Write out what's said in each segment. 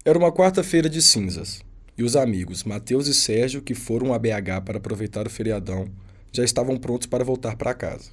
Era uma quarta-feira de cinzas, e os amigos Matheus e Sérgio, que foram a BH para aproveitar o feriadão, já estavam prontos para voltar para casa.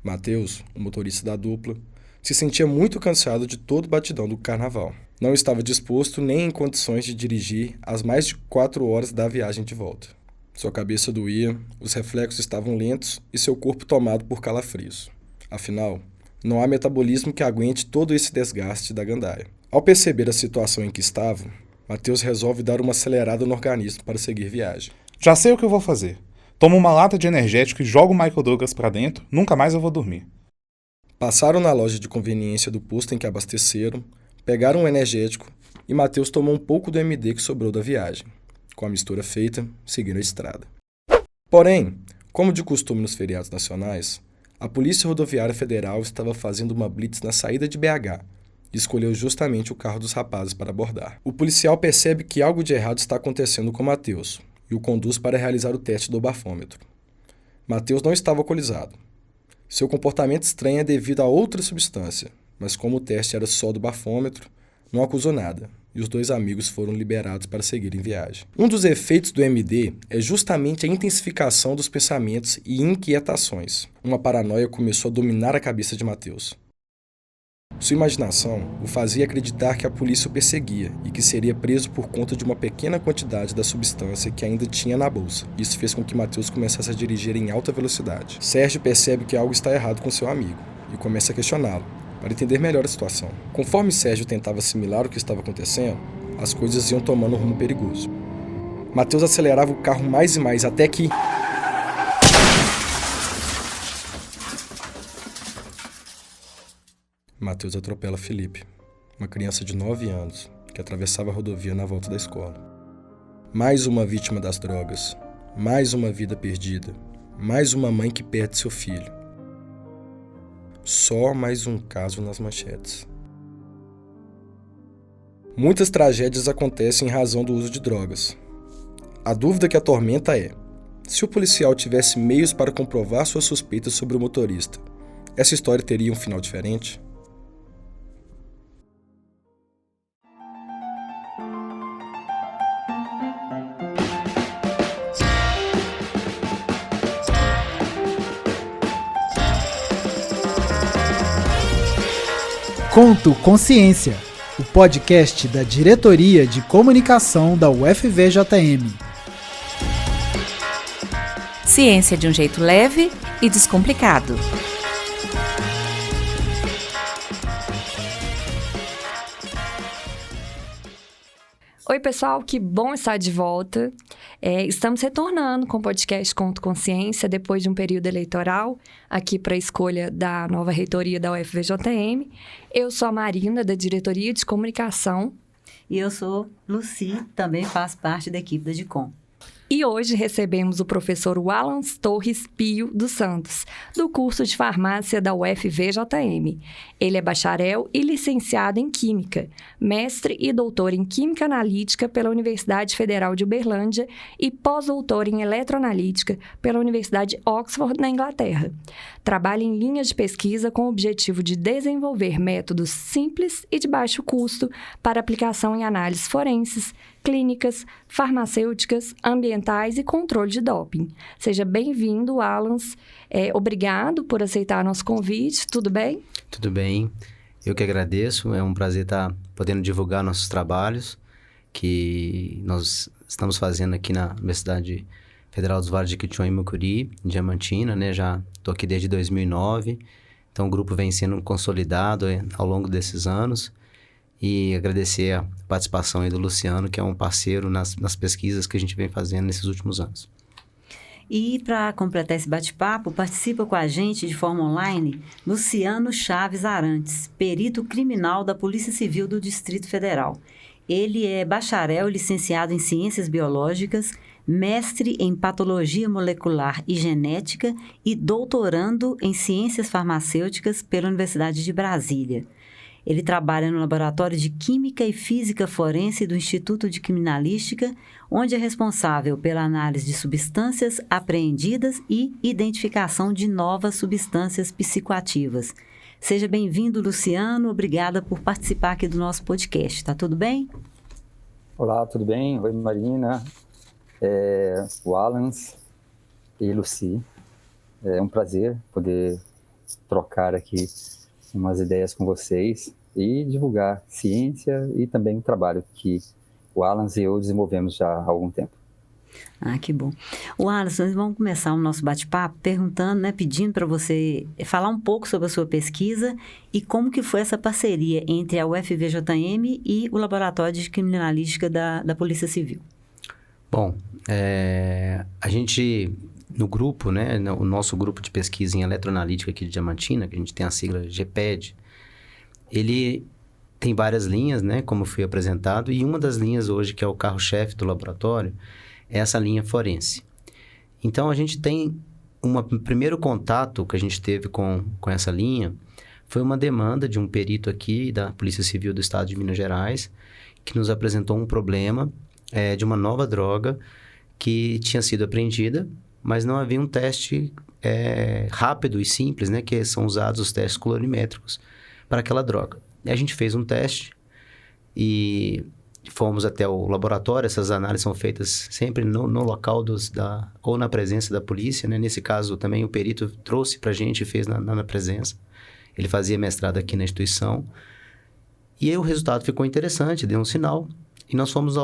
Matheus, o motorista da dupla, se sentia muito cansado de todo o batidão do carnaval. Não estava disposto nem em condições de dirigir as mais de 4 horas da viagem de volta. Sua cabeça doía, os reflexos estavam lentos e seu corpo tomado por calafrios. Afinal, não há metabolismo que aguente todo esse desgaste da gandaia. Ao perceber a situação em que estavam, Matheus resolve dar uma acelerada no organismo para seguir viagem. Já sei o que eu vou fazer. Tomo uma lata de energético e jogo o Michael Douglas pra dentro, nunca mais eu vou dormir. Passaram na loja de conveniência do posto em que abasteceram, pegaram um energético e Matheus tomou um pouco do MD que sobrou da viagem. Com a mistura feita, seguiram a estrada. Porém, como de costume nos feriados nacionais, a Polícia Rodoviária Federal estava fazendo uma blitz na saída de BH e escolheu justamente o carro dos rapazes para abordar. O policial percebe que algo de errado está acontecendo com Matheus e o conduz para realizar o teste do bafômetro. Matheus não estava alcoolizado. Seu comportamento estranho é devido a outra substância, mas como o teste era só do bafômetro, não acusou nada, e os dois amigos foram liberados para seguir em viagem. Um dos efeitos do MD é justamente a intensificação dos pensamentos e inquietações. Uma paranoia começou a dominar a cabeça de Matheus. Sua imaginação o fazia acreditar que a polícia o perseguia e que seria preso por conta de uma pequena quantidade da substância que ainda tinha na bolsa. Isso fez com que Matheus começasse a dirigir em alta velocidade. Sérgio percebe que algo está errado com seu amigo e começa a questioná-lo, para entender melhor a situação. Conforme Sérgio tentava assimilar o que estava acontecendo, as coisas iam tomando um rumo perigoso. Matheus acelerava o carro mais e mais até que... Matheus atropela Felipe, uma criança de 9 anos, que atravessava a rodovia na volta da escola. Mais uma vítima das drogas, mais uma vida perdida, mais uma mãe que perde seu filho. Só mais um caso nas manchetes. Muitas tragédias acontecem em razão do uso de drogas. A dúvida que atormenta é: se o policial tivesse meios para comprovar suas suspeitas sobre o motorista, essa história teria um final diferente? Conto Consciência, o podcast da Diretoria de Comunicação da UFVJM. Ciência de um jeito leve e descomplicado. Oi, pessoal, que bom estar de volta. Estamos retornando com o podcast Conto Consciência depois de um período eleitoral aqui para a escolha da nova reitoria da UFVJM. Eu sou a Marina, da Diretoria de Comunicação. E eu sou Lucy, também faço parte da equipe da DICOM. E hoje recebemos o professor Wallace Torres Pio dos Santos, do curso de farmácia da UFVJM. Ele é bacharel e licenciado em Química, mestre e doutor em Química Analítica pela Universidade Federal de Uberlândia e pós-doutor em Eletroanalítica pela Universidade Oxford, na Inglaterra. Trabalha em linhas de pesquisa com o objetivo de desenvolver métodos simples e de baixo custo para aplicação em análises forenses, clínicas, farmacêuticas, ambientais e controle de doping. Seja bem-vindo, Alan. Obrigado por aceitar nosso convite. Tudo bem? Tudo bem. Eu que agradeço. É um prazer estar podendo divulgar nossos trabalhos que nós estamos fazendo aqui na Universidade Federal dos Vales de Jequitinhonha e Mucuri, em Diamantina, né? Já estou aqui desde 2009. Então, o grupo vem sendo consolidado ao longo desses anos. E agradecer a participação aí do Luciano, que é um parceiro nas pesquisas que a gente vem fazendo nesses últimos anos. E para completar esse bate-papo, participa com a gente de forma online Luciano Chaves Arantes, perito criminal da Polícia Civil do Distrito Federal. Ele é bacharel e licenciado em Ciências Biológicas, mestre em Patologia Molecular e Genética e doutorando em Ciências Farmacêuticas pela Universidade de Brasília. Ele trabalha no Laboratório de Química e Física Forense do Instituto de Criminalística, onde é responsável pela análise de substâncias apreendidas e identificação de novas substâncias psicoativas. Seja bem-vindo, Luciano. Obrigada por participar aqui do nosso podcast. Tá tudo bem? Olá, tudo bem? Oi, Marina, o Alans e Lucy. É um prazer poder trocar aqui umas ideias com vocês e divulgar ciência e também o trabalho que o Alans e eu desenvolvemos já há algum tempo. Ah, que bom. O Alisson, nós vamos começar o nosso bate-papo perguntando, né, pedindo para você falar um pouco sobre a sua pesquisa e como que foi essa parceria entre a UFVJM e o Laboratório de Criminalística da Polícia Civil. Bom, a gente, no grupo, né, o nosso grupo de pesquisa em eletroanalítica aqui de Diamantina, que a gente tem a sigla GPED, ele tem várias linhas, né, como foi apresentado, e uma das linhas hoje, que é o carro-chefe do laboratório, é essa linha forense. Então, a gente tem primeiro contato que a gente teve com essa linha, foi uma demanda de um perito aqui da Polícia Civil do Estado de Minas Gerais, que nos apresentou um problema de uma nova droga que tinha sido apreendida, mas não havia um teste rápido e simples, né, que são usados os testes colorimétricos para aquela droga. E a gente fez um teste e fomos até o laboratório. Essas análises são feitas sempre no local ou na presença da polícia, né? Nesse caso, também o perito trouxe para a gente e fez na presença. Ele fazia mestrado aqui na instituição. E aí o resultado ficou interessante, deu um sinal. E nós fomos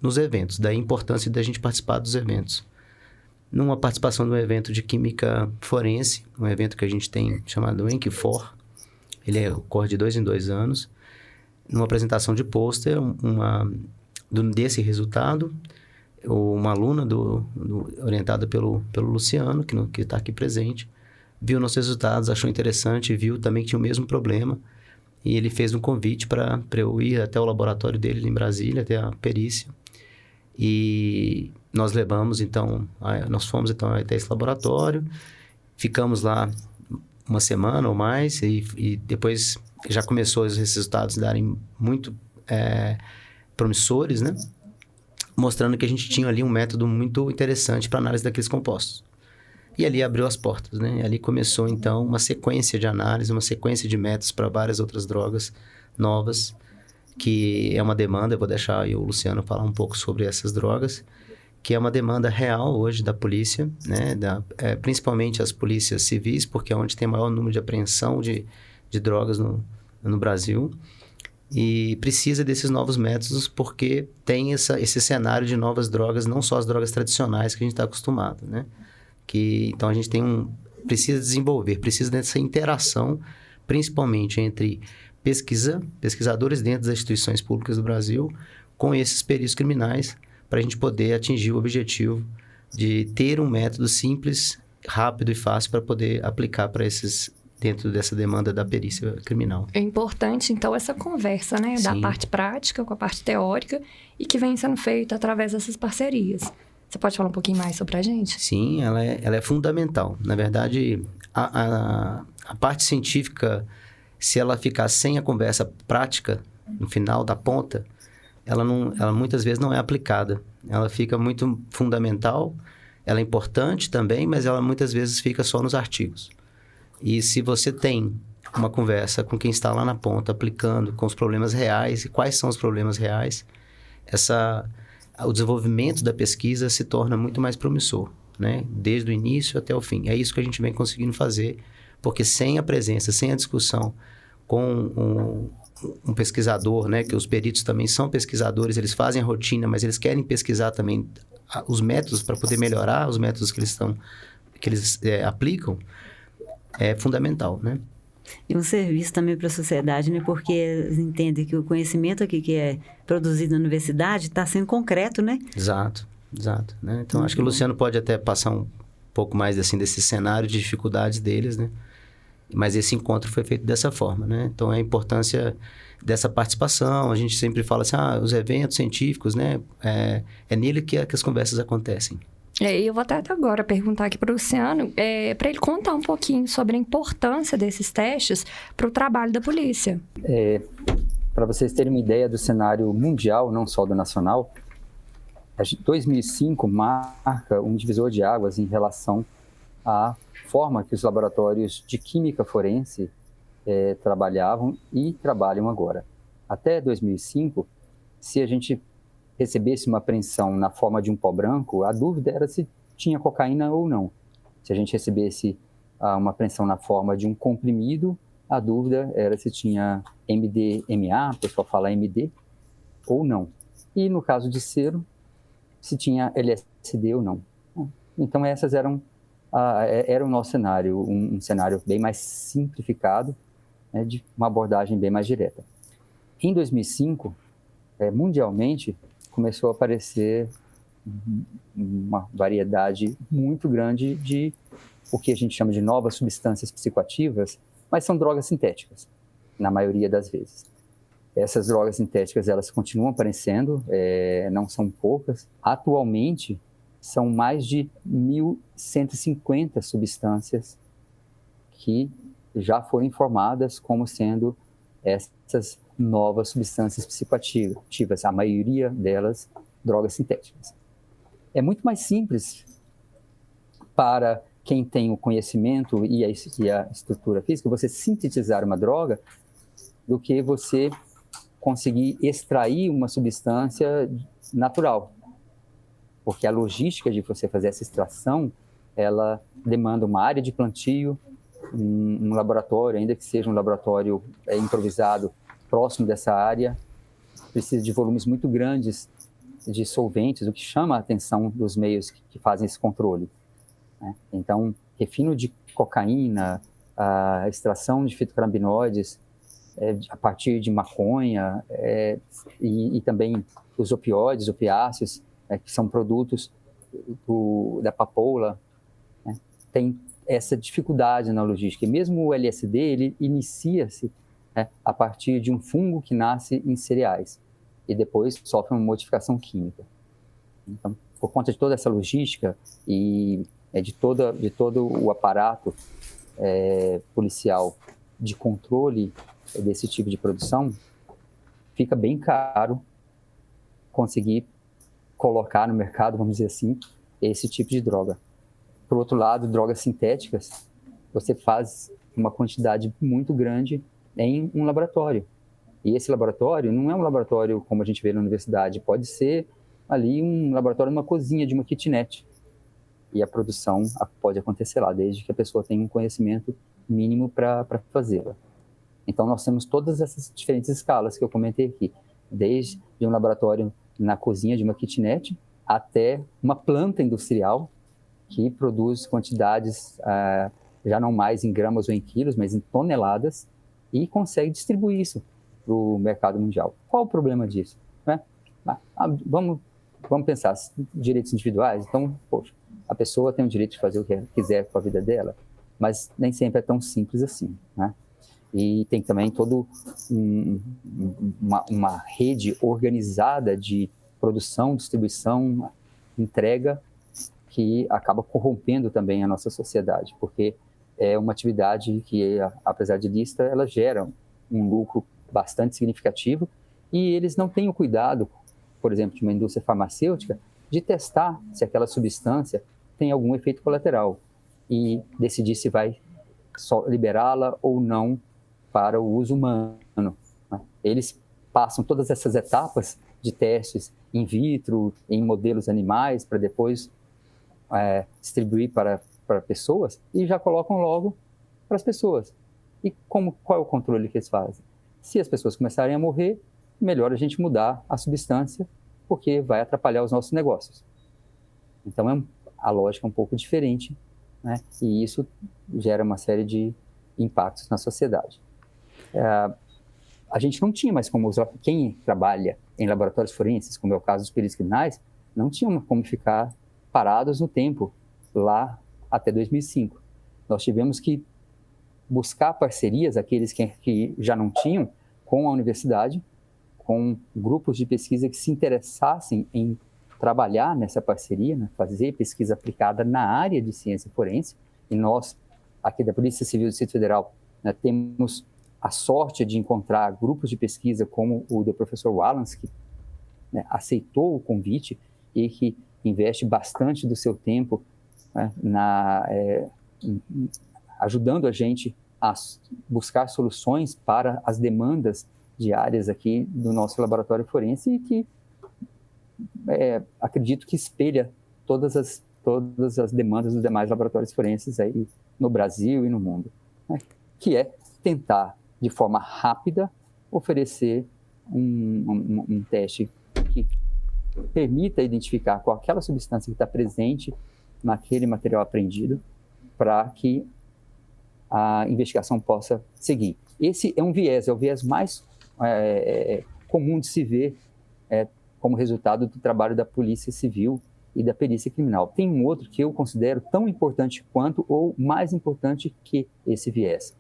nos eventos, daí a importância da gente participar dos eventos. Numa participação de um evento de química forense, um evento que a gente tem chamado ENC4, ele ocorre de 2 em 2 anos, numa apresentação de pôster desse resultado, uma aluna orientada pelo Luciano, que está aqui presente, viu nossos resultados, achou interessante, viu também que tinha o mesmo problema, e ele fez um convite para eu ir até o laboratório dele em Brasília, até a perícia, e nós fomos até esse laboratório, ficamos lá uma semana ou mais, e depois já começou os resultados darem muito promissores, né? Mostrando que a gente tinha ali um método muito interessante para análise daqueles compostos. E ali abriu as portas, né? E ali começou, então, uma sequência de análise, uma sequência de métodos para várias outras drogas novas, que é uma demanda, eu vou deixar aí o Luciano falar um pouco sobre essas drogas, que é uma demanda real hoje da polícia, né? Principalmente as polícias civis, porque é onde tem maior número de apreensão de drogas no Brasil, e precisa desses novos métodos porque tem esse cenário de novas drogas, não só as drogas tradicionais que a gente está acostumado, né? Então a gente precisa desenvolver, precisa dessa interação, principalmente entre pesquisadores dentro das instituições públicas do Brasil, com esses peritos criminais, para a gente poder atingir o objetivo de ter um método simples, rápido e fácil para poder aplicar para dentro dessa demanda da perícia criminal. É importante, então, essa conversa, né? Sim. Da parte prática com a parte teórica e que vem sendo feita através dessas parcerias. Você pode falar um pouquinho mais sobre a gente? Sim, ela é fundamental. Na verdade, a parte científica, se ela ficar sem a conversa prática, no final da ponta, ela muitas vezes não é aplicada. Ela fica muito fundamental, ela é importante também, mas ela muitas vezes fica só nos artigos. E se você tem uma conversa com quem está lá na ponta, aplicando com os problemas reais, e quais são os problemas reais, o desenvolvimento da pesquisa se torna muito mais promissor, né? Desde o início até o fim. É isso que a gente vem conseguindo fazer, porque sem a presença, sem a discussão com um pesquisador, né? Que os peritos também são pesquisadores, eles fazem a rotina, mas eles querem pesquisar também os métodos para poder melhorar os métodos que eles aplicam, é fundamental, né? E um serviço também para a sociedade, né? Porque eles entendem que o conhecimento aqui que é produzido na universidade está sendo concreto, né? Exato. Né? Então, acho que o Luciano pode até passar um pouco mais assim, desse cenário de dificuldades deles, né? Mas esse encontro foi feito dessa forma, né? Então, a importância dessa participação, a gente sempre fala assim, os eventos científicos, né? É nele que as conversas acontecem. Eu vou até agora perguntar aqui para o Luciano, para ele contar um pouquinho sobre a importância desses testes para o trabalho da polícia. Para vocês terem uma ideia do cenário mundial, não só do nacional, 2005 marca um divisor de águas em relação à forma que os laboratórios de química forense trabalhavam e trabalham agora. Até 2005, se a gente recebesse uma apreensão na forma de um pó branco, a dúvida era se tinha cocaína ou não. Se a gente recebesse uma apreensão na forma de um comprimido, a dúvida era se tinha MDMA, o pessoal fala MD, ou não. E no caso de cero, se tinha LSD ou não. Então essas era o nosso cenário, um cenário bem mais simplificado, né, de uma abordagem bem mais direta. Em 2005, mundialmente, começou a aparecer uma variedade muito grande de o que a gente chama de novas substâncias psicoativas, mas são drogas sintéticas, na maioria das vezes. Essas drogas sintéticas, elas continuam aparecendo, não são poucas. Atualmente, são mais de 1.150 substâncias que já foram informadas como sendo essas novas substâncias psicoativas, a maioria delas drogas sintéticas. É muito mais simples para quem tem o conhecimento e a estrutura física, você sintetizar uma droga, do que você conseguir extrair uma substância natural. Porque a logística de você fazer essa extração, ela demanda uma área de plantio, um laboratório, ainda que seja um laboratório improvisado próximo dessa área, precisa de volumes muito grandes de solventes, o que chama a atenção dos meios que fazem esse controle. Então, refino de cocaína, a extração de fitocannabinoides a partir de maconha e também os opioides, opiáceos, que são produtos da papoula, né, tem essa dificuldade na logística. E mesmo o LSD, ele inicia-se a partir de um fungo que nasce em cereais e depois sofre uma modificação química. Então, por conta de toda essa logística e de todo o aparato policial de controle desse tipo de produção, fica bem caro conseguir colocar no mercado, vamos dizer assim, esse tipo de droga. Por outro lado, drogas sintéticas, você faz uma quantidade muito grande em um laboratório. E esse laboratório não é um laboratório como a gente vê na universidade, pode ser ali um laboratório numa cozinha de uma kitnet. E a produção pode acontecer lá, desde que a pessoa tenha um conhecimento mínimo para fazê-la. Então, nós temos todas essas diferentes escalas que eu comentei aqui, desde um laboratório na cozinha de uma kitnet até uma planta industrial que produz quantidades já não mais em gramas ou em quilos, mas em toneladas, e consegue distribuir isso para o mercado mundial. Qual o problema disso? Né? Vamos pensar, direitos individuais, então, poxa, a pessoa tem o direito de fazer o que quiser com a vida dela, mas nem sempre é tão simples assim, né? E tem também toda uma rede organizada de produção, distribuição, entrega, que acaba corrompendo também a nossa sociedade, porque é uma atividade que, apesar de lícita, ela gera um lucro bastante significativo, e eles não têm o cuidado, por exemplo, de uma indústria farmacêutica, de testar se aquela substância tem algum efeito colateral e decidir se vai só liberá-la ou não para o uso humano. Eles passam todas essas etapas de testes in vitro, em modelos animais, para depois distribuir para pessoas, e já colocam logo para as pessoas. E qual é o controle que eles fazem? Se as pessoas começarem a morrer, melhor a gente mudar a substância, porque vai atrapalhar os nossos negócios. Então, a lógica é um pouco diferente, né? E isso gera uma série de impactos na sociedade. A gente não tinha mais como usar, quem trabalha em laboratórios forenses, como é o caso dos peritos criminais, não tinham como ficar parados no tempo, lá até 2005. Nós tivemos que buscar parcerias, aqueles que já não tinham, com a universidade, com grupos de pesquisa que se interessassem em trabalhar nessa parceria, né, fazer pesquisa aplicada na área de ciência forense. E nós, aqui da Polícia Civil do Distrito Federal, né, temos a sorte de encontrar grupos de pesquisa como o do professor Wallace, que, né, aceitou o convite e que investe bastante do seu tempo, né, ajudando a gente a buscar soluções para as demandas diárias aqui do nosso laboratório forense, e que acredito que espelha todas as demandas dos demais laboratórios forenses aí no Brasil e no mundo, né? Que é tentar, de forma rápida, oferecer um teste que permita identificar qual aquela substância que está presente naquele material apreendido para que a investigação possa seguir. Esse é o viés mais comum de se ver como resultado do trabalho da Polícia Civil e da Perícia Criminal. Tem um outro que eu considero tão importante quanto ou mais importante que esse viés,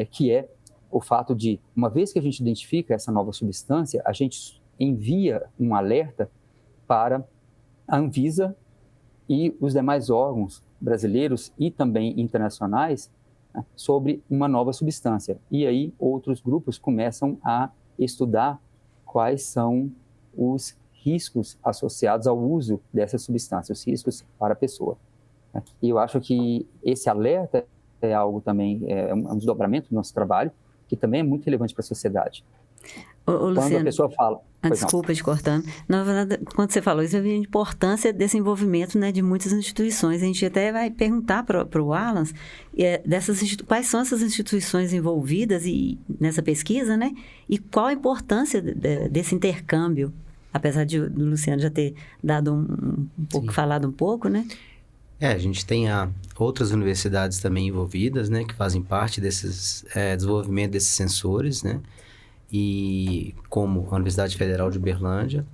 que é o fato de, uma vez que a gente identifica essa nova substância, a gente envia um alerta para a Anvisa e os demais órgãos brasileiros e também internacionais, né, sobre uma nova substância. E aí outros grupos começam a estudar quais são os riscos associados ao uso dessa substância, os riscos para a pessoa. E eu acho que esse alerta é algo também, é um desdobramento do nosso trabalho, que também é muito relevante para a sociedade. Quando Luciano, a pessoa fala... desculpa te cortando. Na verdade, quando você falou isso, eu vi a importância desse envolvimento, né, de muitas instituições. A gente até vai perguntar para o Wallace quais são essas instituições envolvidas nessa pesquisa, né? E qual a importância desse intercâmbio, apesar do Luciano já ter dado um pouco, falado um pouco, né? A gente tem outras universidades também envolvidas, né, que fazem parte desses desenvolvimento desses sensores, né? E como a Universidade Federal de Uberlândia,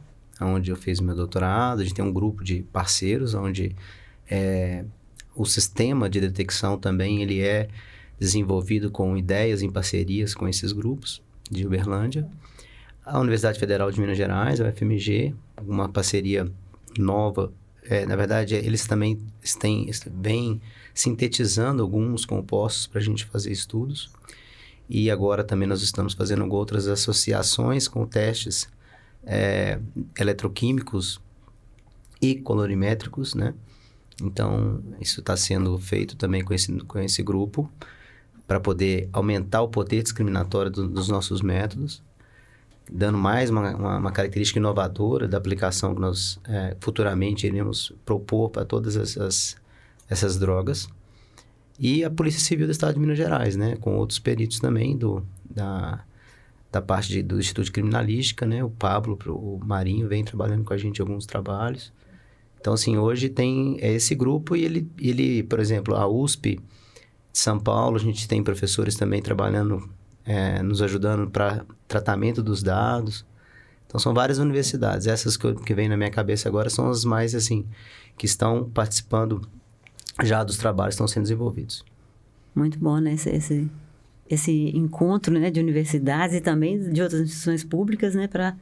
onde eu fiz meu doutorado, a gente tem um grupo de parceiros, onde o sistema de detecção também ele é desenvolvido com ideias em parcerias com esses grupos de Uberlândia. A Universidade Federal de Minas Gerais, a UFMG, uma parceria nova. Na verdade, eles também vêm sintetizando alguns compostos para a gente fazer estudos. E agora também nós estamos fazendo outras associações com testes eletroquímicos e colorimétricos, né? Então, isso está sendo feito também com esse grupo para poder aumentar o poder discriminatório dos nossos métodos, dando mais uma característica inovadora da aplicação que nós futuramente iremos propor para todas essas drogas. E a Polícia Civil do Estado de Minas Gerais, né? Com outros peritos também da parte do Instituto de Criminalística, né? O Pablo, o Marinho vem trabalhando com a gente em alguns trabalhos. Então, assim, hoje tem esse grupo e ele, por exemplo, a USP de São Paulo, a gente tem professores também trabalhando, nos ajudando para tratamento dos dados. Então, são várias universidades. Essas que vêm na minha cabeça agora são as mais, assim, que estão participando já dos trabalhos que estão sendo desenvolvidos. Muito bom, né? Esse encontro, né, de universidades e também de outras instituições públicas, né, para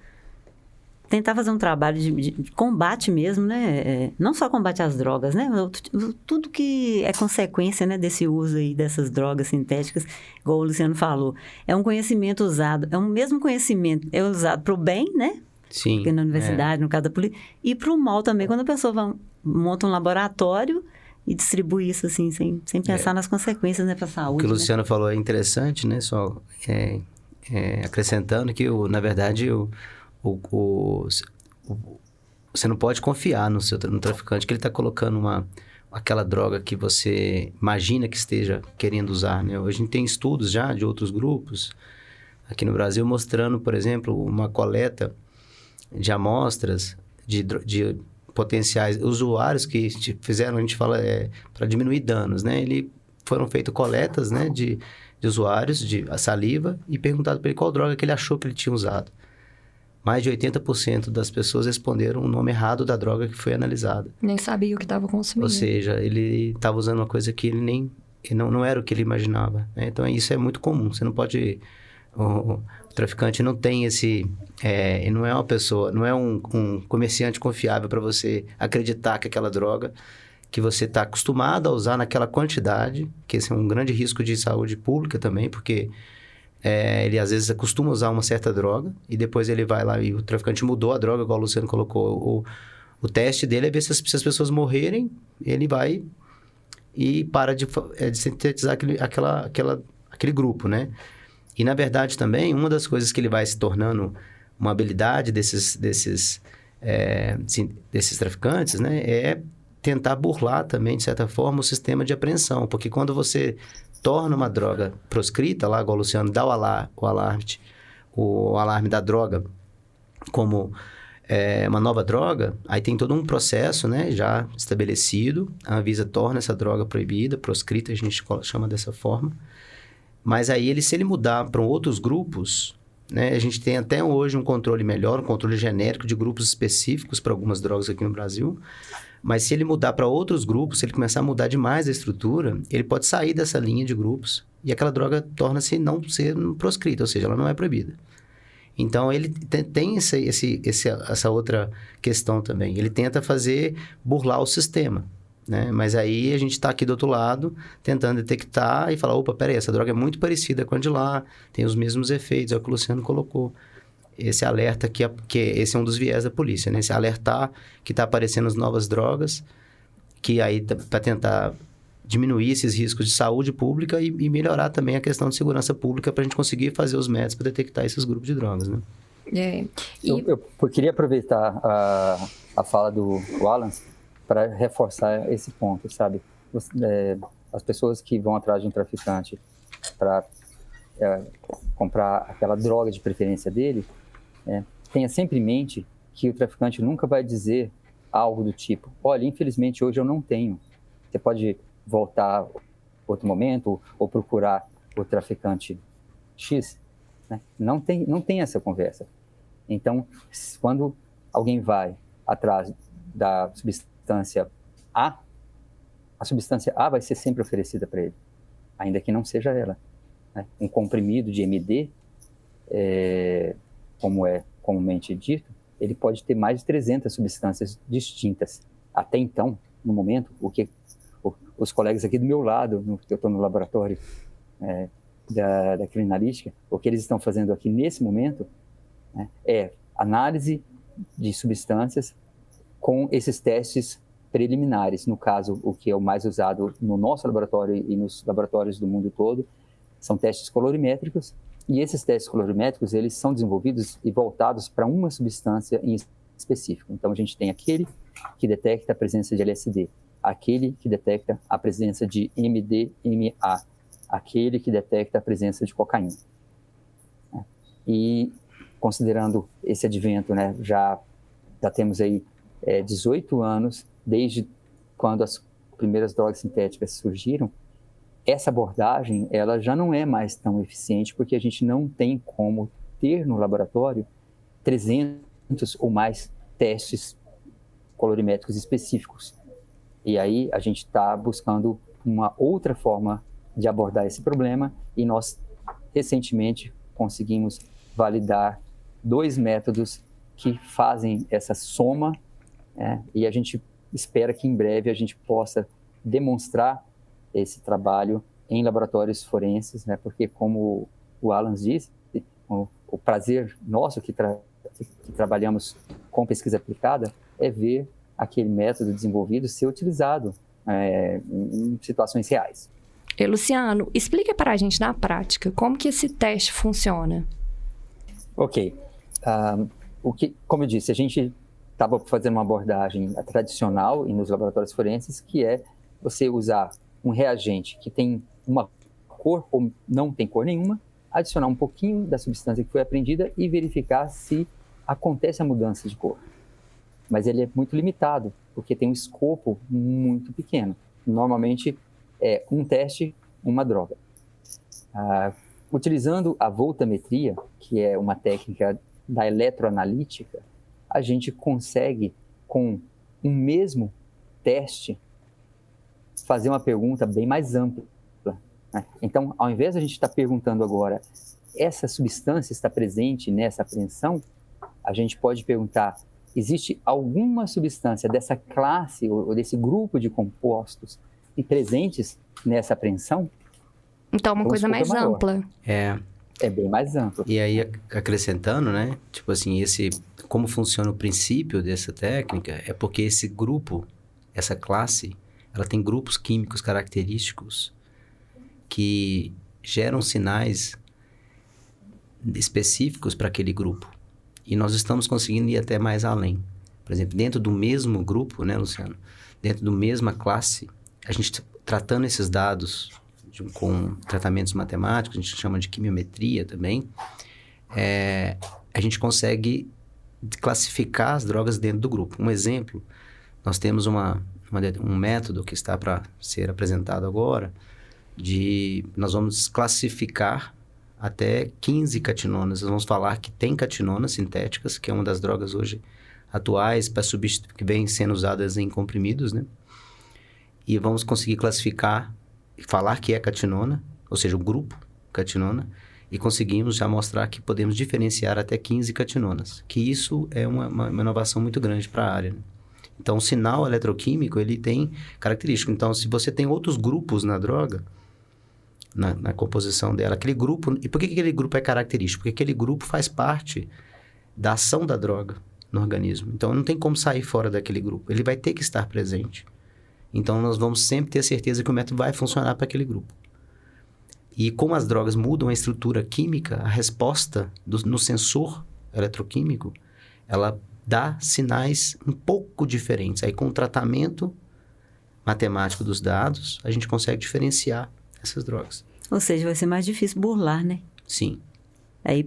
tentar fazer um trabalho de combate mesmo, né? Não só combate às drogas, né? Tudo que é consequência, né, desse uso aí dessas drogas sintéticas, igual o Luciano falou. É um conhecimento usado, é um mesmo conhecimento, é usado para o bem, né? Sim. Porque na universidade, no caso da polícia, e para o mal também, quando a pessoa monta um laboratório e distribui isso assim, sem pensar nas consequências, né, para a saúde. O que o Luciano falou é interessante, né? Só acrescentando que, na verdade, você não pode confiar no traficante que ele está colocando aquela droga que você imagina que esteja querendo usar, né? Hoje a gente tem estudos já de outros grupos aqui no Brasil mostrando, por exemplo, uma coleta de amostras de potenciais usuários que fizeram, a gente fala, para diminuir danos, né? Foram feitas coletas, né, de usuários de saliva e perguntado para ele qual droga que ele achou que ele tinha usado. Mais de 80% das pessoas responderam o nome errado da droga que foi analisada. Nem sabia o que estava consumindo. Ou seja, ele estava usando uma coisa que ele não era o que ele imaginava, né? Então, isso é muito comum. Você não pode... O traficante não tem esse... Ele não é uma pessoa, não é um comerciante confiável para você acreditar que aquela droga que você está acostumado a usar naquela quantidade, que esse é um grande risco de saúde pública também, porque ele às vezes acostuma a usar uma certa droga e depois ele vai lá e o traficante mudou a droga, igual o Luciano colocou. O teste dele é ver se as pessoas morrerem, ele vai e para de sintetizar aquele grupo, né? E, na verdade, também, uma das coisas que ele vai se tornando uma habilidade desses desses traficantes, né, é tentar burlar também, de certa forma, o sistema de apreensão. Porque quando você torna uma droga proscrita, lá, igual o Luciano dá o alarme da droga como uma nova droga, aí tem todo um processo, né, já estabelecido. A Anvisa torna essa droga proibida, proscrita, a gente chama dessa forma. Mas aí, se ele mudar para outros grupos, né, a gente tem até hoje um controle melhor, um controle genérico de grupos específicos para algumas drogas aqui no Brasil. Mas se ele mudar para outros grupos, se ele começar a mudar demais a estrutura, ele pode sair dessa linha de grupos e aquela droga torna-se não ser proscrita, ou seja, ela não é proibida. Então, ele tem essa outra questão também. Ele tenta burlar o sistema, né? Mas aí a gente está aqui do outro lado, tentando detectar e falar, opa, peraí, essa droga é muito parecida com a de lá, tem os mesmos efeitos, é o que o Luciano colocou. Esse alerta que esse é um dos viés da polícia, né? Esse alertar que está aparecendo as novas drogas, que aí para tentar diminuir esses riscos de saúde pública e melhorar também a questão de segurança pública para a gente conseguir fazer os métodos para detectar esses grupos de drogas, né? Eu queria aproveitar a fala do Alan para reforçar esse ponto, sabe? As pessoas que vão atrás de um traficante para comprar aquela droga de preferência dele, tenha sempre em mente que o traficante nunca vai dizer algo do tipo, olha, infelizmente hoje eu não tenho. Você pode voltar outro momento ou procurar o traficante X, né? Não tem essa conversa. Então, quando alguém vai atrás da substância A, a substância A vai ser sempre oferecida para ele, ainda que não seja ela, né? Um comprimido de MD, como é comumente dito, ele pode ter mais de 300 substâncias distintas. Até então, no momento, os colegas aqui do meu lado, eu estou no laboratório da criminalística, o que eles estão fazendo aqui nesse momento, né, é análise de substâncias com esses testes preliminares. No caso, o que é o mais usado no nosso laboratório e nos laboratórios do mundo todo, são testes colorimétricos, e esses testes colorimétricos, eles são desenvolvidos e voltados para uma substância em específico. Então, a gente tem aquele que detecta a presença de LSD, aquele que detecta a presença de MDMA, aquele que detecta a presença de cocaína. E, considerando esse advento, né, já temos aí 18 anos, desde quando as primeiras drogas sintéticas surgiram, essa abordagem ela já não é mais tão eficiente, porque a gente não tem como ter no laboratório 300 ou mais testes colorimétricos específicos. E aí a gente está buscando uma outra forma de abordar esse problema, e nós recentemente conseguimos validar 2 métodos que fazem essa soma, e a gente espera que em breve a gente possa demonstrar esse trabalho em laboratórios forenses, né? Porque, como o Alan disse, o prazer nosso que trabalhamos com pesquisa aplicada é ver aquele método desenvolvido ser utilizado em situações reais. E, Luciano, explica para a gente na prática como que esse teste funciona. Ok. Como eu disse, a gente estava fazendo uma abordagem tradicional e nos laboratórios forenses, que é você usar um reagente que tem uma cor ou não tem cor nenhuma, adicionar um pouquinho da substância que foi apreendida e verificar se acontece a mudança de cor. Mas ele é muito limitado, porque tem um escopo muito pequeno. Normalmente é um teste, uma droga. Utilizando a voltametria, que é uma técnica da eletroanalítica, a gente consegue, com um mesmo teste, fazer uma pergunta bem mais ampla, né? Então, ao invés de a gente estar perguntando agora, essa substância está presente nessa apreensão, a gente pode perguntar, existe alguma substância dessa classe ou desse grupo de compostos presentes nessa apreensão? Então, uma coisa mais ampla. É bem mais amplo. E aí, acrescentando, né? Tipo assim, como funciona o princípio dessa técnica é porque esse grupo, essa classe, ela tem grupos químicos característicos que geram sinais específicos para aquele grupo. E nós estamos conseguindo ir até mais além. Por exemplo, dentro do mesmo grupo, né, Luciano? Dentro da mesma classe, a gente tratando esses dados com tratamentos matemáticos, a gente chama de quimiometria também, a gente consegue classificar as drogas dentro do grupo. Um exemplo, nós temos um método que está para ser apresentado agora, nós vamos classificar até 15 catinonas. Nós vamos falar que tem catinonas sintéticas, que é uma das drogas hoje atuais para substituir, que vêm sendo usadas em comprimidos, né? E vamos conseguir classificar e falar que é catinona, ou seja, o grupo catinona, e conseguimos já mostrar que podemos diferenciar até 15 catinonas, que isso é uma inovação muito grande para a área, né? Então, o sinal eletroquímico, ele tem características. Então, se você tem outros grupos na droga, na composição dela, aquele grupo... E por que aquele grupo é característico? Porque aquele grupo faz parte da ação da droga no organismo. Então, não tem como sair fora daquele grupo. Ele vai ter que estar presente. Então, nós vamos sempre ter certeza que o método vai funcionar para aquele grupo. E como as drogas mudam a estrutura química, a resposta no sensor eletroquímico, ela dá sinais um pouco diferentes. Aí, com o tratamento matemático dos dados, a gente consegue diferenciar essas drogas. Ou seja, vai ser mais difícil burlar, né? Sim. Aí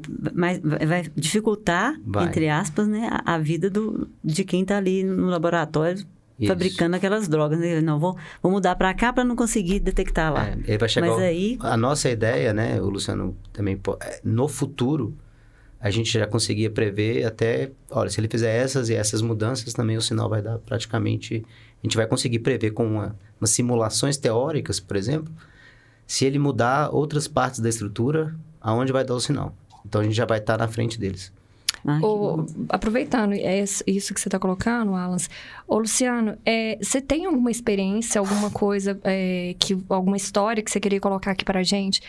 vai dificultar, entre aspas, né, a vida de quem está ali no laboratório fabricando aquelas drogas. Né? Não, vou mudar para cá para não conseguir detectar lá. Aí vai chegar a nossa ideia, né, o Luciano também, no futuro, a gente já conseguia prever até, olha, se ele fizer essas e essas mudanças, também o sinal vai dar praticamente, a gente vai conseguir prever com umas simulações teóricas, por exemplo, se ele mudar outras partes da estrutura, aonde vai dar o sinal. Então, a gente já vai estar na frente deles. Aproveitando isso que você está colocando, Alan, Luciano, você tem alguma experiência, alguma coisa, alguma história que você queria colocar aqui para a gente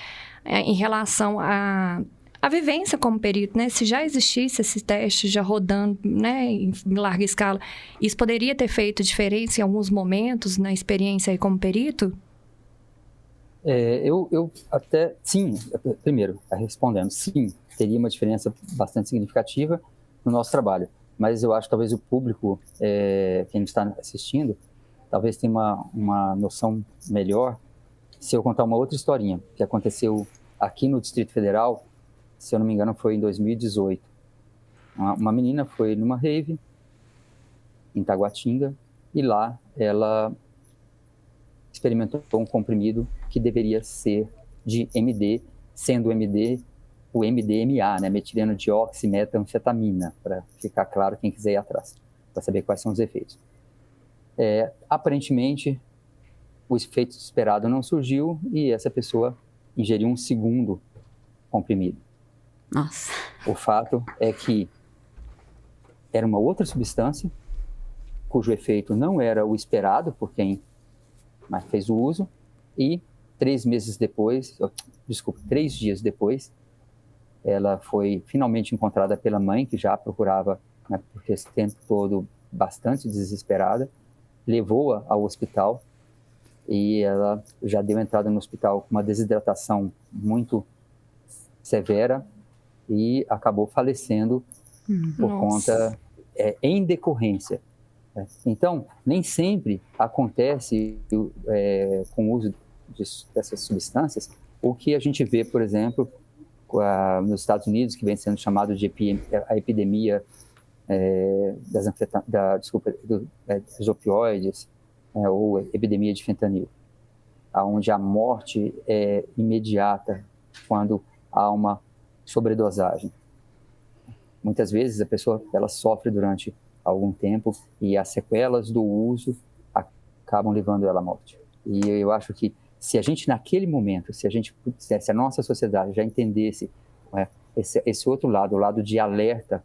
em relação à vivência como perito, né? Se já existisse esse teste já rodando, né, em larga escala, isso poderia ter feito diferença em alguns momentos na experiência aí como perito? Eu até, sim, primeiro, respondendo, sim, teria uma diferença bastante significativa no nosso trabalho, mas eu acho que talvez o público, quem está assistindo, talvez tenha uma noção melhor se eu contar uma outra historinha que aconteceu aqui no Distrito Federal, se eu não me engano foi em 2018. Uma menina foi numa rave em Taguatinga e lá ela experimentou um comprimido que deveria ser de MD, sendo o MDMA, né, metileno-dioximetanfetamina, para ficar claro quem quiser ir atrás, para saber quais são os efeitos. Aparentemente, o efeito esperado não surgiu e essa pessoa ingeriu um segundo comprimido. Nossa. O fato é que era uma outra substância, cujo efeito não era o esperado por quem fez o uso, e 3 dias depois, ela foi finalmente encontrada pela mãe, que já procurava, né, por esse tempo todo bastante desesperada, levou-a ao hospital e ela já deu entrada no hospital com uma desidratação muito severa e acabou falecendo por conta, em decorrência. Então, nem sempre acontece com o uso dessas substâncias o que a gente vê, por exemplo, nos Estados Unidos, que vem sendo chamado de a epidemia dos opioides, ou epidemia de fentanil, onde a morte é imediata quando há uma sobredosagem. Muitas vezes a pessoa ela sofre durante algum tempo e as sequelas do uso acabam levando ela à morte. E eu acho que se a gente naquele momento, se a nossa sociedade já entendesse, né, esse outro lado, o lado de alerta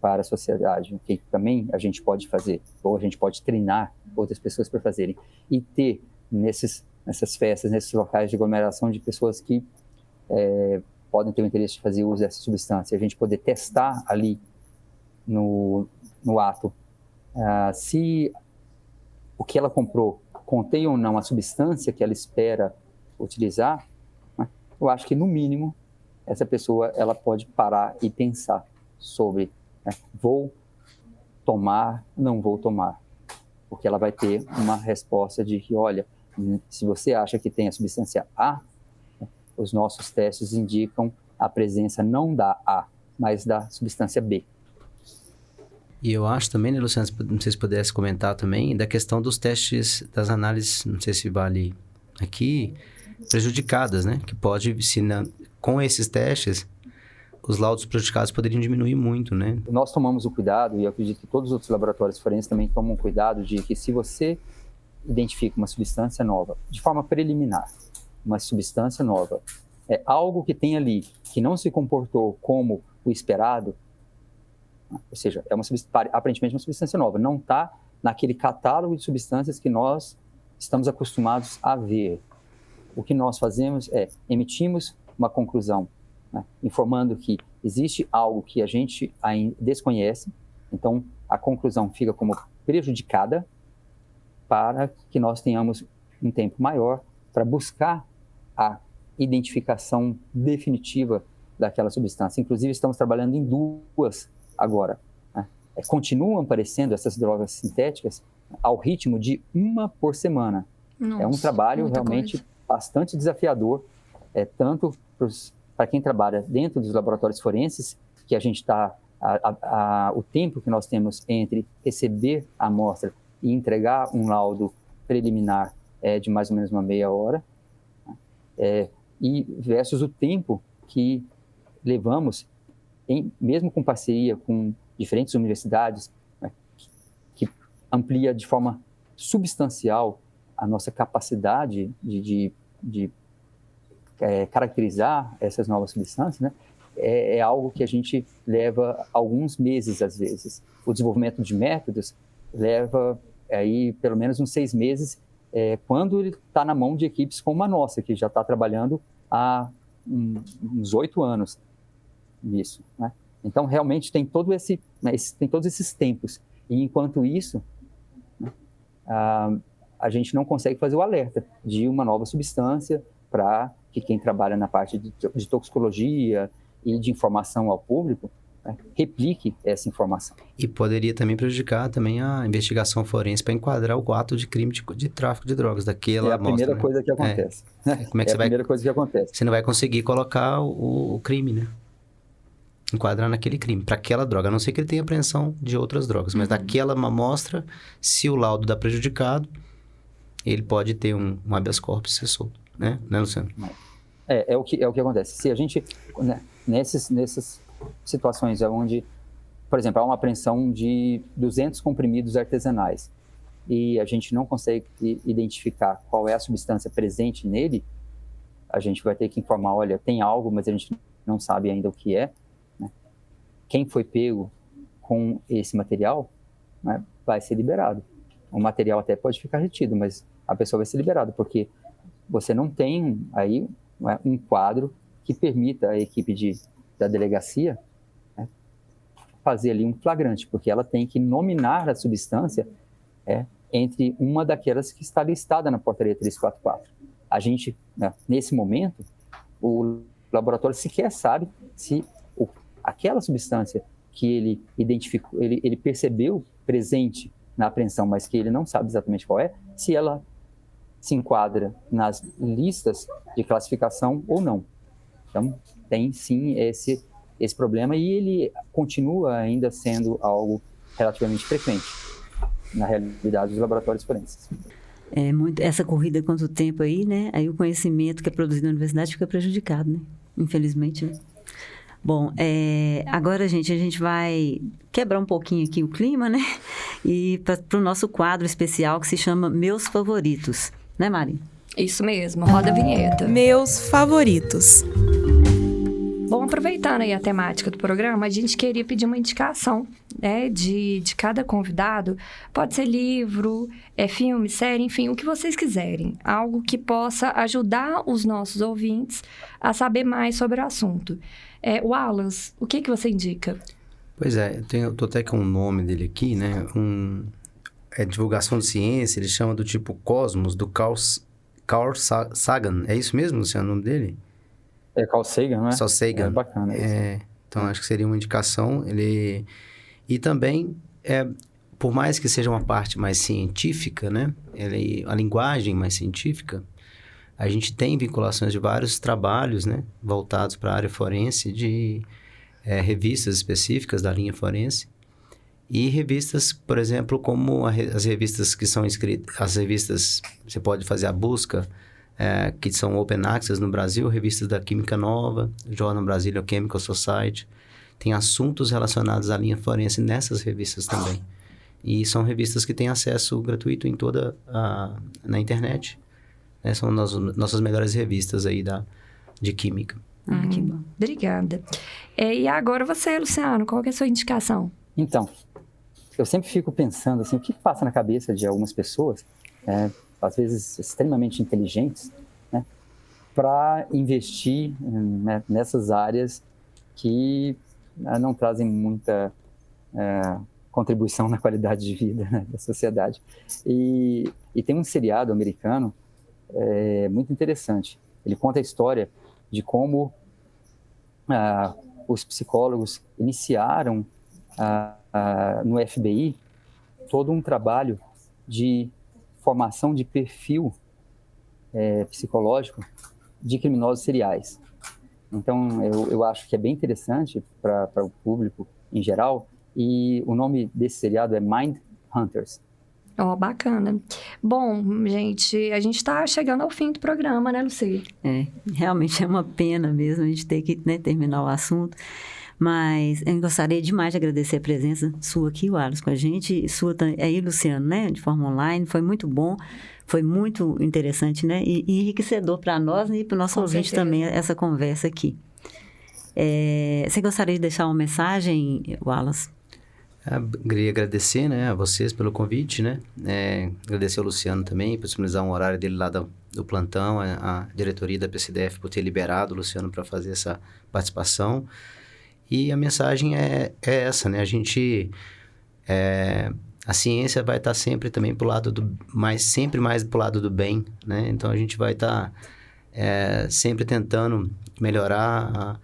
para a sociedade, que também a gente pode fazer, ou a gente pode treinar outras pessoas para fazerem, e ter nessas festas, nesses locais de aglomeração de pessoas que podem ter o interesse de fazer uso dessa substância, a gente poder testar ali no ato se o que ela comprou contém ou não a substância que ela espera utilizar, né? Eu acho que, no mínimo, essa pessoa ela pode parar e pensar sobre, né? Vou tomar, não vou tomar. Porque ela vai ter uma resposta de que, olha, se você acha que tem a substância A, os nossos testes indicam a presença não da A, mas da substância B. E eu acho também, né, Luciano, não sei se pudesse comentar também, da questão dos testes, das análises, não sei se vale aqui, prejudicadas, né? Que pode, com esses testes, os laudos prejudicados poderiam diminuir muito, né? Nós tomamos o cuidado, e eu acredito que todos os outros laboratórios forenses também tomam cuidado, de que se você identifica uma substância nova, de forma preliminar, uma substância nova, é algo que tem ali, que não se comportou como o esperado, ou seja, aparentemente uma substância nova, não está naquele catálogo de substâncias que nós estamos acostumados a ver. O que nós fazemos é emitimos uma conclusão, né, informando que existe algo que a gente ainda desconhece, então a conclusão fica como prejudicada para que nós tenhamos um tempo maior para buscar a identificação definitiva daquela substância. Inclusive, estamos trabalhando em duas agora. Né? Continuam aparecendo essas drogas sintéticas ao ritmo de 1 por semana. Nossa, é um trabalho realmente bastante desafiador, tanto para quem trabalha dentro dos laboratórios forenses, que a gente está, o tempo que nós temos entre receber a amostra e entregar um laudo preliminar é de mais ou menos uma meia hora, e versus o tempo que levamos, mesmo com parceria com diferentes universidades, né, que amplia de forma substancial a nossa capacidade de caracterizar essas novas substâncias, né, é algo que a gente leva alguns meses, às vezes. O desenvolvimento de métodos leva aí pelo menos uns 6 meses, quando ele está na mão de equipes como a nossa, que já está trabalhando há uns 8 anos nisso, né? Então, realmente, tem todos esses tempos. E, enquanto isso, né, a gente não consegue fazer o alerta de uma nova substância para que quem trabalha na parte de toxicologia e de informação ao público, né, replique essa informação. E poderia também prejudicar também a investigação forense para enquadrar o ato de crime de tráfico de drogas daquela amostra. É a primeira coisa que acontece. Como é que primeira coisa que acontece. Você não vai conseguir colocar o crime, né? Enquadrar naquele crime, para aquela droga. A não ser que ele tenha apreensão de outras drogas. Mas daquela amostra, se o laudo dá prejudicado, ele pode ter um habeas corpus e ser solto. Né, Luciano? É o que acontece. Se a gente, né, nessas situações onde, por exemplo, há uma apreensão de 200 comprimidos artesanais e a gente não consegue identificar qual é a substância presente nele, a gente vai ter que informar, olha, tem algo, mas a gente não sabe ainda o que é. Né? Quem foi pego com esse material, né, vai ser liberado. O material até pode ficar retido, mas a pessoa vai ser liberada, porque você não tem aí, né, um quadro que permita a equipe da delegacia, né, fazer ali um flagrante, porque ela tem que nominar a substância entre uma daquelas que está listada na portaria 344. A gente, né, nesse momento, o laboratório sequer sabe se aquela substância que ele identificou, ele percebeu presente na apreensão, mas que ele não sabe exatamente qual é, se ela se enquadra nas listas de classificação ou não. Então, tem sim esse problema, e ele continua ainda sendo algo relativamente frequente na realidade dos laboratórios forenses. Essa corrida contra o tempo aí, né? Aí o conhecimento que é produzido na universidade fica prejudicado, né? Infelizmente, né? Bom, agora, gente, a gente vai quebrar um pouquinho aqui o clima, né? E para o nosso quadro especial que se chama Meus Favoritos. Né, Mari? Isso mesmo, roda a vinheta. Meus favoritos. Bom, aproveitando aí a temática do programa, a gente queria pedir uma indicação, né, de cada convidado. Pode ser livro, filme, série, enfim, o que vocês quiserem. Algo que possa ajudar os nossos ouvintes a saber mais sobre o assunto. Wallace, o que você indica? Pois eu tô até com o nome dele aqui, né? Divulgação de ciência, ele chama do tipo Cosmos, do Carl Sagan. É isso mesmo, Luciano, o nome dele? É Carl Sagan, né? Carl Sagan. É bacana isso. Então, acho que seria uma indicação. E também por mais que seja uma parte mais científica, né? A linguagem mais científica, a gente tem vinculações de vários trabalhos, né? Voltados para a área forense, de revistas específicas da linha forense. E revistas, por exemplo, como as revistas que são escritas... As revistas, você pode fazer a busca, que são Open Access no Brasil, revistas da Química Nova, Journal Brazilian Chemical Society. Tem assuntos relacionados à linha forense nessas revistas também. E são revistas que têm acesso gratuito em na internet. São nossas melhores revistas aí de química. Que bom. Obrigada. E agora você, Luciano, qual que é a sua indicação? Então, eu sempre fico pensando assim, o que passa na cabeça de algumas pessoas, às vezes extremamente inteligentes, né, para investir nessas áreas que não trazem muita contribuição na qualidade de vida, né, da sociedade. E tem um seriado americano muito interessante. Ele conta a história de como os psicólogos iniciaram no FBI todo um trabalho de formação de perfil psicológico de criminosos seriais. Então, eu acho que é bem interessante para o público em geral, e o nome desse seriado é Mind Hunters. Bacana. Bom, gente, a gente está chegando ao fim do programa, né, Luci? Realmente é uma pena mesmo a gente ter que terminar o assunto. Mas eu gostaria demais de agradecer a presença sua aqui, Wallace, com a gente. Sua aí, Luciano, né? De forma online. Foi muito bom, foi muito interessante, né? E enriquecedor para nós e para o nosso ouvinte também, essa conversa aqui. Você gostaria de deixar uma mensagem, Wallace? Queria agradecer, né, a vocês pelo convite, né? Agradecer ao Luciano também por disponibilizar um horário dele lá do plantão, a diretoria da PCDF por ter liberado o Luciano para fazer essa participação. E a mensagem é essa, né? A ciência vai estar sempre também pro lado sempre mais pro lado do bem, né? Então a gente vai estar sempre tentando melhorar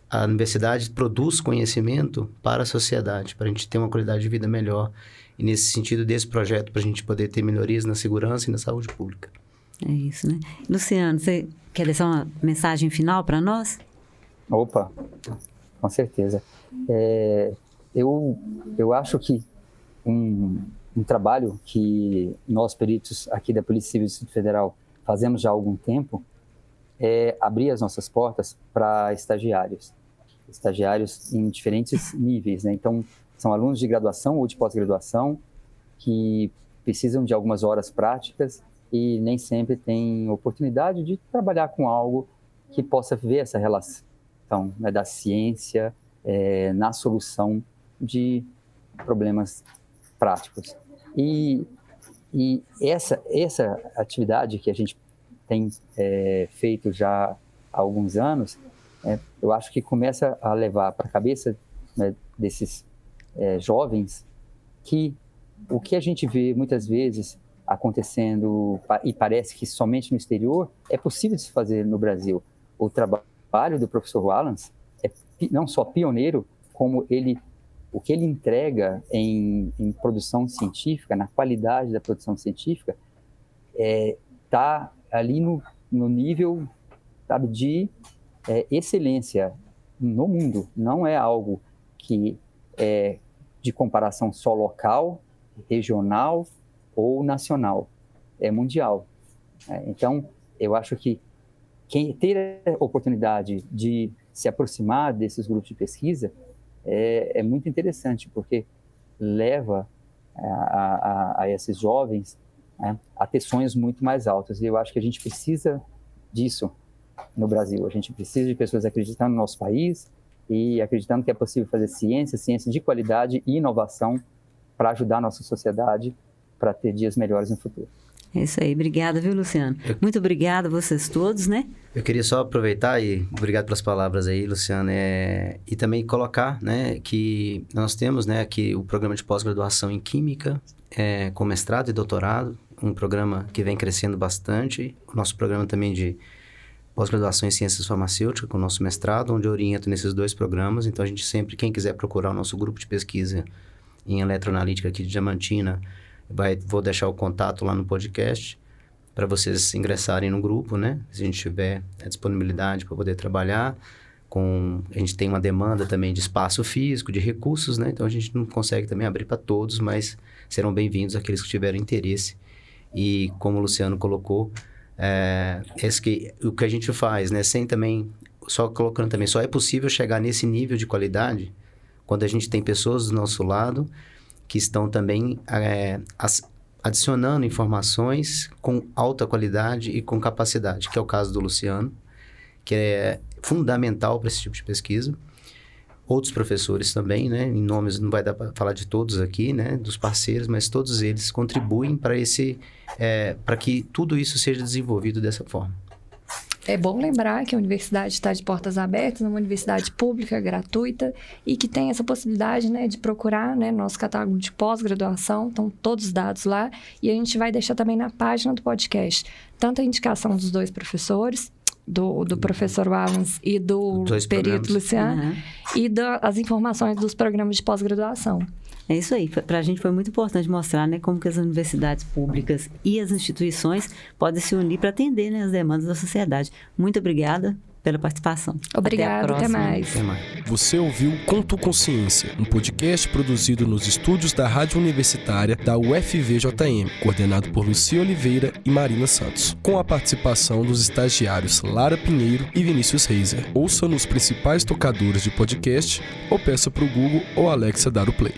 a universidade produz conhecimento para a sociedade, para a gente ter uma qualidade de vida melhor. E nesse sentido desse projeto, para a gente poder ter melhorias na segurança e na saúde pública. É isso, né? Luciano, você quer deixar uma mensagem final para nós? Opa, com certeza. Eu acho que um trabalho que nós, peritos aqui da Polícia Civil do Distrito Federal, fazemos já há algum tempo, é abrir as nossas portas para estagiários em diferentes níveis, né? Então, são alunos de graduação ou de pós-graduação que precisam de algumas horas práticas e nem sempre têm oportunidade de trabalhar com algo que possa ver essa relação, né, da ciência na solução de problemas práticos. E essa atividade que a gente tem feito já há alguns anos, eu acho que começa a levar para a cabeça, né, desses jovens que o que a gente vê muitas vezes acontecendo e parece que somente no exterior é possível de se fazer no Brasil. O trabalho do professor Wallace é não só pioneiro, como o que ele entrega em produção científica, na qualidade da produção científica, está ali no nível, sabe, de excelência no mundo. Não é algo que é de comparação só local, regional ou nacional. É mundial. Então, eu acho que quem ter a oportunidade de se aproximar desses grupos de pesquisa é muito interessante, porque leva a esses jovens, né, a ter sonhos muito mais altos. E eu acho que a gente precisa disso no Brasil. A gente precisa de pessoas acreditando no nosso país e acreditando que é possível fazer ciência de qualidade e inovação para ajudar a nossa sociedade para ter dias melhores no futuro. É isso aí. Obrigada, viu, Luciano? Muito obrigada a vocês todos, né? Eu queria só aproveitar e obrigado pelas palavras aí, Luciano, e também colocar, né, que nós temos, né, aqui o programa de pós-graduação em Química, com mestrado e doutorado, um programa que vem crescendo bastante. O nosso programa também de pós-graduação em Ciências Farmacêuticas, com o nosso mestrado, onde eu oriento nesses 2 programas. Então, a gente sempre, quem quiser procurar o nosso grupo de pesquisa em eletroanalítica aqui de Diamantina, vou deixar o contato lá no podcast para vocês ingressarem no grupo, né? Se a gente tiver a disponibilidade para poder trabalhar. A gente tem uma demanda também de espaço físico, de recursos, né? Então, a gente não consegue também abrir para todos, mas serão bem-vindos aqueles que tiverem interesse. E, como o Luciano colocou, o que a gente faz, né? Sem também, só colocando também, só é possível chegar nesse nível de qualidade quando a gente tem pessoas do nosso lado que estão também adicionando informações com alta qualidade e com capacidade, que é o caso do Luciano, que é fundamental para esse tipo de pesquisa. Outros professores também, né? Em nomes, não vai dar para falar de todos aqui, né? Dos parceiros, mas todos eles contribuem para para que tudo isso seja desenvolvido dessa forma. É bom lembrar que a universidade está de portas abertas, uma universidade pública, gratuita, e que tem essa possibilidade, né, de procurar, né, nosso catálogo de pós-graduação, estão todos os dados lá, e a gente vai deixar também na página do podcast, tanto a indicação dos 2 professores, do professor Wallace e do perito Luciano, e as informações dos programas de pós-graduação. É isso aí. Para a gente foi muito importante mostrar, né, como que as universidades públicas e as instituições podem se unir para atender, né, as demandas da sociedade. Muito obrigada pela participação. Obrigada, até mais. Você ouviu Conto Consciência, um podcast produzido nos estúdios da Rádio Universitária da UFVJM, coordenado por Lucia Oliveira e Marina Santos, com a participação dos estagiários Lara Pinheiro e Vinícius Reiser. Ouça nos principais tocadores de podcast ou peça para o Google ou Alexa dar o play.